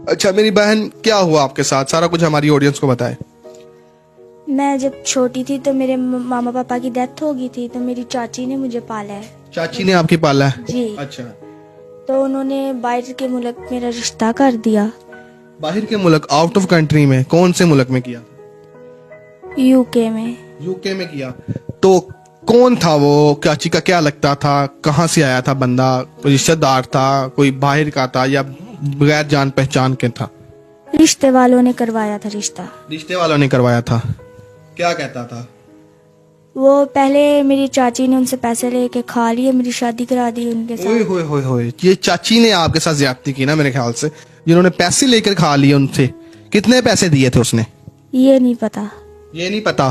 अच्छा मेरी बहन, क्या हुआ आपके साथ, सारा कुछ हमारी ऑडियंस को बताए। मैं जब छोटी थी तो मेरे मामा पापा की डेथ हो गई थी, तो मेरी चाची ने मुझे पाला है। चाची ने आपकी पाला है? जी। अच्छा। तो उन्होंने बाहर के मुल्क मेरा रिश्ता कर दिया। बाहर के मुल्क, आउट ऑफ कंट्री में? कौन से मुल्क में किया? यूके में। यूके में किया। तो कौन था वो? चाची का क्या लगता था? कहाँ से आया था बंदा? कोई रिश्तेदार था, कोई बाहर का था, या बगैर जान पहचान के था? रिश्ते वालों ने करवाया था रिश्ता। रिश्ते वालों ने करवाया था। क्या कहता था वो पहले मेरी चाची ने उनसे पैसे लेके खा लिए, मेरी शादी करा दी उनके ओए साथ। होए होए होए, ये चाची ने आपके साथ ज्यादती की ना मेरे ख्याल से, जिन्होंने पैसे लेकर खा लिए उनसे। कितने पैसे दिए थे उसने? ये नहीं पता। ये नहीं पता।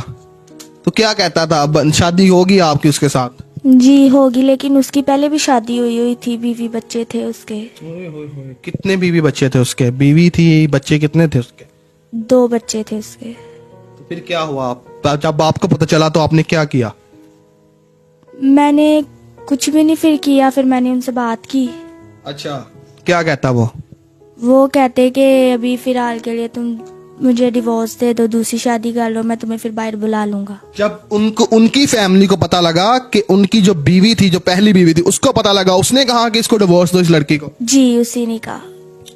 तो क्या कहता था, अब शादी होगी आपकी उसके साथ? जी होगी, लेकिन उसकी पहले भी शादी हुई थी, बीवी बच्चे थे उसके। ओए होए होए, कितने बीवी बच्चे थे उसके? बीवी थी, बच्चे कितने थे उसके? 2 बच्चे थे उसके। तो फिर क्या हुआ? जब आपको पता चला तो आपने क्या किया? मैंने कुछ भी नहीं फिर किया, फिर मैंने उनसे बात की। अच्छा, क्या कहता वो कहते कि अभी फिलहाल के लिए तुम मुझे डिवोर्स दे दो, दूसरी शादी कर लो, मैं तुम्हें फिर बाहर बुला लूंगा। जब उनको, उनकी फैमिली को पता लगा कि उनकी जो बीवी थी, जो पहली बीवी थी, उसको पता लगा, उसने कहा कि इसको डिवोर्स दो, इस लड़की को? जी, उसी ने कहा।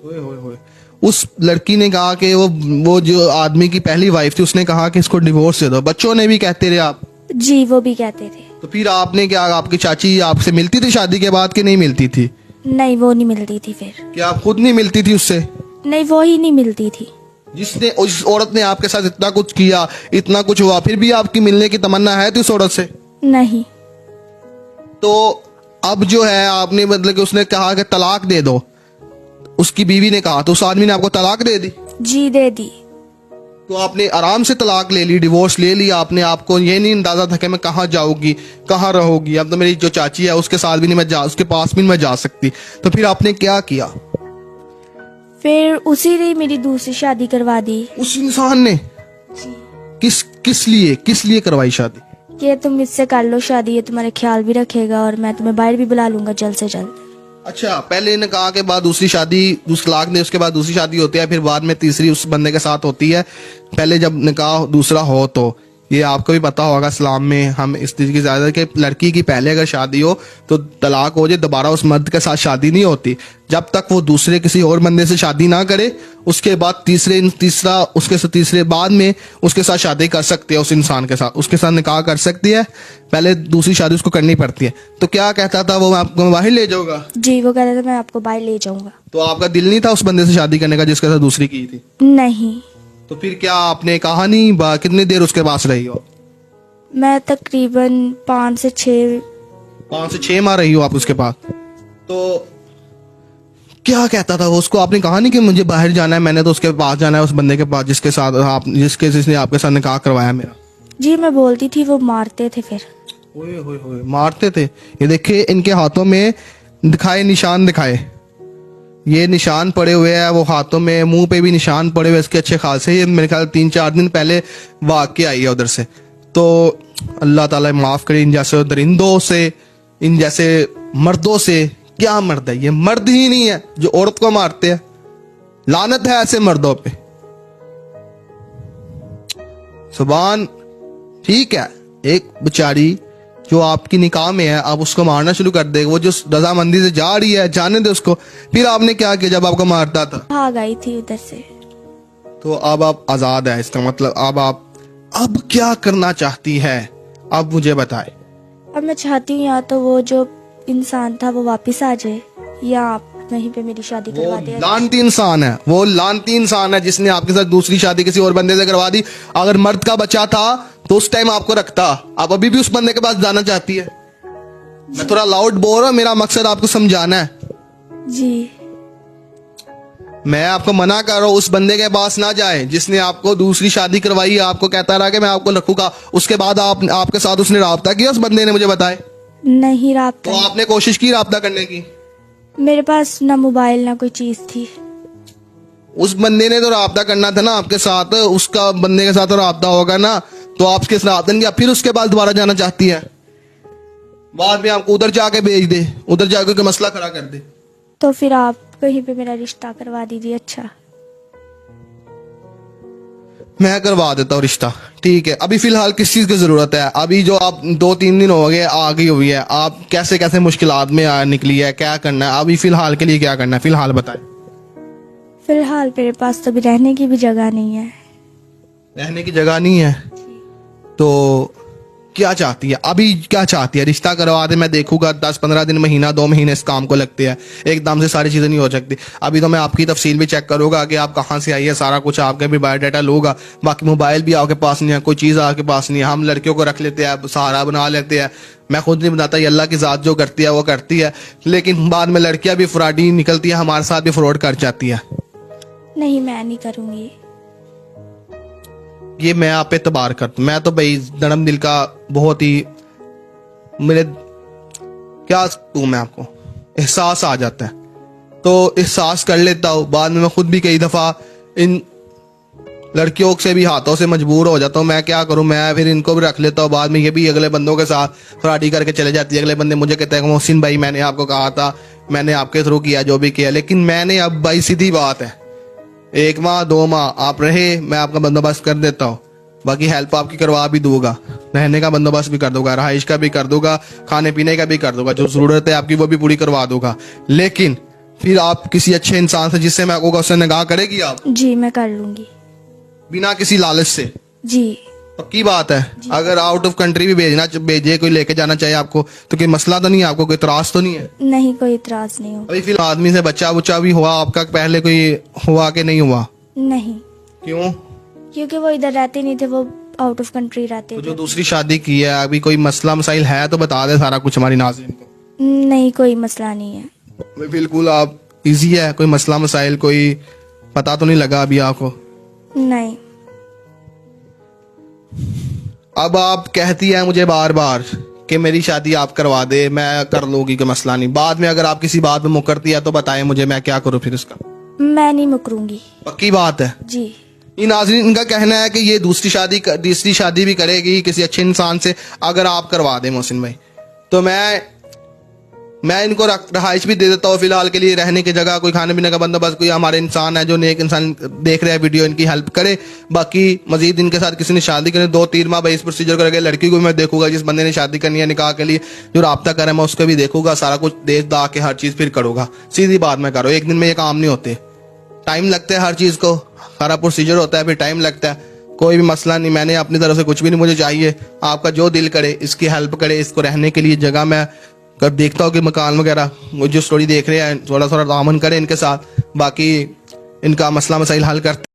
ओए होए होए, उस लड़की ने कहा कि वो जो आदमी की पहली वाइफ थी, उसने कहा कि इसको डिवोर्स दे दो। बच्चों ने भी कहते रहे आप? जी, वो भी कहते थे। तो फिर आपने क्या, आपकी चाची आपसे मिलती थी शादी के बाद कि नहीं मिलती थी? नहीं, वो नहीं मिलती थी फिर। क्या आप खुद नहीं मिलती थी उससे? नहीं, वो ही नहीं मिलती थी। जिसने, उस औरत ने आपके साथ इतना कुछ किया, इतना कुछ हुआ, फिर भी आपकी मिलने की तमन्ना है थी उस औरत से? नहीं। तो अब जो है, आपने मतलब कि उसने कहा कि तलाक दे दो, उसकी बीवी ने कहा, तो उस आदमी ने आपको तलाक दे दी? जी, दे दी। तो आपने आराम से तलाक ले ली, डिवोर्स ले लिया आपने। आपको ये नहीं अंदाजा था कि मैं कहाँ जाऊंगी, कहाँ रहोगी? अब तो मेरी जो चाची है उसके साथ भी नहीं मैं जा, उसके पास भी नहीं मैं जा सकती। तो फिर आपने क्या किया? फिर उसी ने मेरी दूसरी शादी करवा दी। उस इंसान ने? किस लिए करवाई शादी? कि तुम इससे कर लो शादी, ये तुम्हारे ख्याल भी रखेगा और मैं तुम्हें बाहर भी बुला लूंगा जल्द से जल्द। अच्छा, पहले ने कहा के बाद दूसरी शादी, उस तलाक ने, उसके बाद दूसरी शादी होती है, फिर बाद में तीसरी उस बंदे के साथ होती है। पहले जब निकाह दूसरा हो, तो ये आपको भी पता होगा, इस्लाम में हम इस चीज की इजाजत कि लड़की की पहले अगर शादी हो तो तलाक हो जाए, दोबारा उस मर्द के साथ शादी नहीं होती जब तक वो दूसरे किसी और बंदे से शादी ना करे। उसके बाद तीसरे बाद में उसके साथ शादी कर सकती है, उस इंसान के साथ, उसके साथ निकाह कर सकती है। पहले दूसरी शादी उसको करनी पड़ती है। तो क्या कहता था वो, मैं आपको बाहर ले जाऊंगा? जी, वो कहता था मैं आपको बाहर ले जाऊंगा। तो आपका दिल नहीं था उस बंदे से शादी करने का जिसके साथ दूसरी की थी? नहीं। तो फिर क्या आपने कहा नहीं? कितनी देर उसके पास रही हो? मैं तकरीबन 5 से 6 माह रही हो आप उसके पास। तो क्या कहता था वो? उसको आपने कहा नहीं कि मुझे बाहर जाना है, मैंने तो उसके पास जाना है, उस बंदे के पास जिसके साथ आप, जिसने आपके साथ निकाह करवाया मेरा? जी, मैं बोलती थी, वो मारते थे फिर। ओए होए होए, मारते थे? ये देखिए इनके हाथों में दिखाए, निशान दिखाए, ये निशान पड़े हुए हैं, वो हाथों में, मुंह पे भी निशान पड़े हुए इसके अच्छे खासे। ये मेरे ख्याल 3-4 दिन पहले वाक़या आई है उधर से। तो अल्लाह ताला माफ करे इन जैसे दरिंदों से, इन जैसे मर्दों से। क्या मर्द है ये? मर्द ही नहीं है जो औरत को मारते हैं। लानत है ऐसे मर्दों पे। सुभान। ठीक है, एक बेचारी जो आपकी निकाह में है, आप उसको मारना शुरू कर देगा। वो जो रजामंदी से जा रही है, जाने दे उसको। फिर आपने क्या किया जब आपको मारता था? भाग आई थी उधर से। तो अब आप आजाद है, इसका मतलब अब आप अब क्या करना चाहती है? अब मुझे बताए। अब मैं चाहती हूँ या तो वो जो इंसान था वो वापस आ जाए, या आप वहीं पे मेरी शादी वो करवा दे। लानती इंसान है, वो लानती इंसान है जिसने आपके साथ दूसरी शादी किसी और बंदे से करवा दी। अगर मर्द का बच्चा था तो उस टाइम आपको रखता। आप अभी भी उस बंदे के पास जाना चाहती है? मैं थोड़ा लाउड बोल रहा हूँ, मेरा मकसद आपको समझाना है। जी। मैं आपको मना कर रहा हूँ, उस बंदे के पास ना जाए जिसने आपको दूसरी शादी करवाई। आपको कहता रहा कि मैं आपको रखूंगा, उसके बाद आपके साथ उसने राब्ता किया? उस बंदे ने मुझे बताए नहीं राब्ता। तो आपने कोशिश की राब्ता करने की? मेरे पास ना मोबाइल ना कोई चीज थी। उस बंदे ने तो राब्ता करना था ना आपके साथ, उसका बंदे के साथ तो राब्ता होगा ना। तो आपके साथ राब्ता नहीं किया, फिर उसके बाद दोबारा जाना चाहती है? बाद में आपको उधर जाके भेज दे, उधर जाकर के मसला खड़ा कर दे। तो फिर आप कहीं पे मेरा रिश्ता करवा दीजिए। अच्छा, मैं करवा देता हूँ रिश्ता, ठीक है। अभी फिलहाल किस चीज की जरूरत है? अभी जो आप 2-3 दिन हो गए आ गई हुई है, आप कैसे कैसे मुश्किलात में निकली है, क्या करना है अभी फिलहाल के लिए, क्या करना है फिलहाल बताएं। फिलहाल मेरे पास तो अभी रहने की भी जगह नहीं है। रहने की जगह नहीं है तो क्या चाहती है अभी, क्या चाहती है? रिश्ता करवा दे, मैं देखूंगा 10-15 दिन, महीना 2 महीने इस काम को लगते हैं, एकदम से सारी चीजें नहीं हो सकती। अभी तो मैं आपकी तफसील भी चेक करूंगा कि आप कहाँ से आई है, सारा कुछ आपका भी बायोडाटा लूंगा। बाकी मोबाइल भी आपके पास नहीं है, कोई चीज आपके पास नहीं है। हम लड़कियों को रख लेते हैं, सहारा बना लेते हैं। मैं खुद नहीं बनाता, ये अल्लाह की जात जो करती है वो करती है, लेकिन बाद में लड़कियां भी फ्रॉडी निकलती है, हमारे साथ भी फ्रॉड कर जाती है। नहीं, मैं नहीं करूंगी। ये मैं आप पे एतबार करता हूं। मैं तो भाई नरम दिल का, बहुत ही मेरे क्या कहूं मैं आपको, एहसास आ जाता है तो एहसास कर लेता हूँ। बाद में मैं खुद भी कई दफा इन लड़कियों से भी हाथों से मजबूर हो जाता हूँ। मैं क्या करूं, मैं फिर इनको भी रख लेता हूँ। बाद में ये भी अगले बंदों के साथ फ्रॉडी करके चले जाती है। अगले बंदे मुझे कहते हैं मोहसिन भाई मैंने आपको कहा था, मैंने आपके थ्रू किया जो भी किया, लेकिन मैंने अब भाई सीधी बात है 1 माह 2 माह आप रहे, मैं आपका बंदोबस्त कर देता हूँ। बाकी हेल्प आपकी करवा भी दूंगा, रहने का बंदोबस्त भी कर दूंगा, रहाइश का भी कर दूंगा, खाने पीने का भी कर दूंगा, जो जरूरत है आपकी वो भी पूरी करवा दूंगा। लेकिन फिर आप किसी अच्छे इंसान से जिससे मैं आपको उससे निगाह करेगी आप? जी, मैं कर लूंगी। बिना किसी लालच से? जी। पक्की बात है? अगर आउट ऑफ कंट्री भी भेजे, कोई लेके जाना चाहे आपको, तो कोई मसला तो नहीं है आपको, कोई इतराज तो नहीं है? नहीं, कोई इतराज नहीं हो। अभी फिलहाल आदमी से बच्चा बुच्चा भी हुआ आपका, पहले कोई हुआ कि नहीं हुआ? नहीं, क्यों? क्योंकि वो इधर रहते नहीं थे, वो आउट ऑफ कंट्री रहते तो थे। जो दूसरी शादी की है, अभी कोई मसला मसाइल है तो बता दे सारा कुछ हमारी नाज़रीन को। नहीं, कोई मसला नहीं है। बिल्कुल आप इजी है, कोई मसला मसाइल कोई पता तो नहीं लगा अभी आपको? नहीं। अब आप कहती है मुझे बार बार कि मेरी शादी आप करवा दे, मैं कर लूंगी, कोई मसला नहीं। बाद में अगर आप किसी बात में मुकरती है तो बताएं मुझे, मैं क्या करूं फिर इसका? मैं नहीं मुकरूंगी। पक्की बात है? जी। ये नाज़रीन इनका कहना है कि ये दूसरी शादी भी करेगी किसी अच्छे इंसान से अगर आप करवा दें मोहसिन भाई। तो मैं इनको रहाइश भी दे देता हूँ फिलहाल के लिए, रहने की जगह, कोई खाने पीने का बंदोबस्त, कोई हमारे इंसान है जो नेक इंसान देख रहे हैं वीडियो, इनकी हेल्प करे। बाकी मजीद इनके साथ किसी ने शादी करनी 2-3 माह भाई इस प्रोसीजर करेंगे। लड़की को भी मैं देखूंगा, जिस बंदे ने शादी करनी है निकाह के लिए जो राब्ता करे, मैं उसको भी देखूंगा, सारा कुछ देख दा के हर चीज फिर करूंगा। सीधी बात मैं करूँ, एक दिन में ये काम नहीं होते, टाइम लगता है हर चीज को, सारा प्रोसीजर होता है, फिर टाइम लगता है। कोई भी मसला नहीं, मैंने अपनी तरफ से कुछ भी नहीं, मुझे चाहिए आपका जो दिल करे इसकी हेल्प करे, इसको रहने के लिए जगह मैं कर देखता हूँ कि मकान वगैरह, वो जो स्टोरी देख रहे हैं थोड़ा थोड़ा तामन करें इनके साथ, बाकी इनका मसला मसाइल हल करते